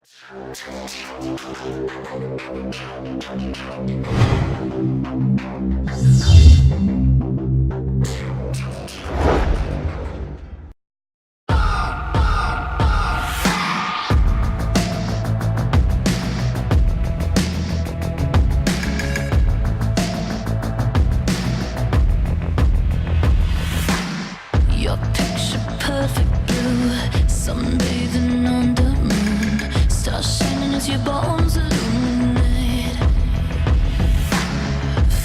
Your picture perfect blue, sunbathing on the moon, stars shining as your bones illuminate.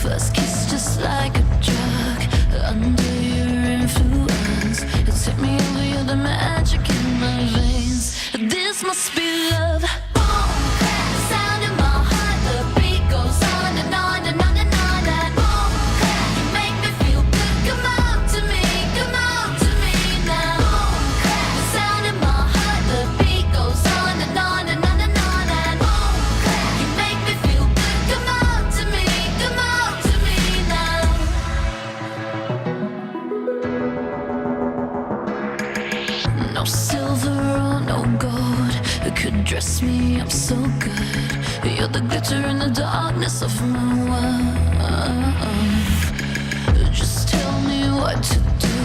First kiss just like a drug, under your influence. You take me over, you're the magic in my veins. This must be love. Boom, clap, the sound in my heart, the beat goes on and on and on and on and boom, clap, you make me feel good. Come on to me, come on to me now. Boom, clap, the sound in my heart, the beat goes on and on and on and on and boom, clap, you make me feel good. Come on to me now. No silver or no gold could dress me up so good. You're the glitter in the darkness of my world. Just tell me what to do,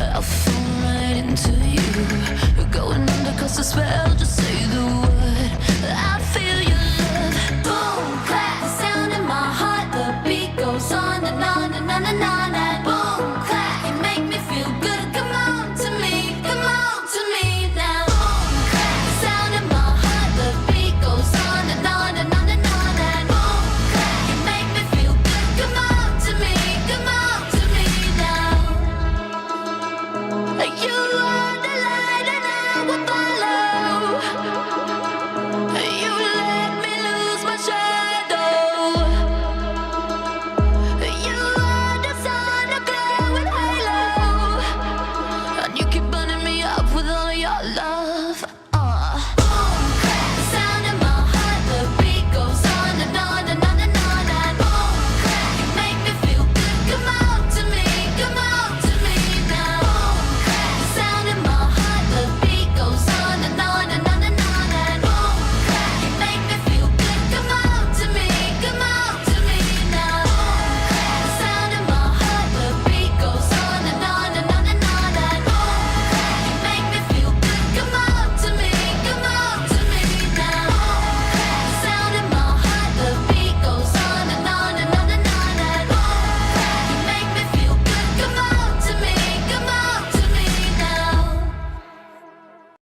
I'll fall right into you.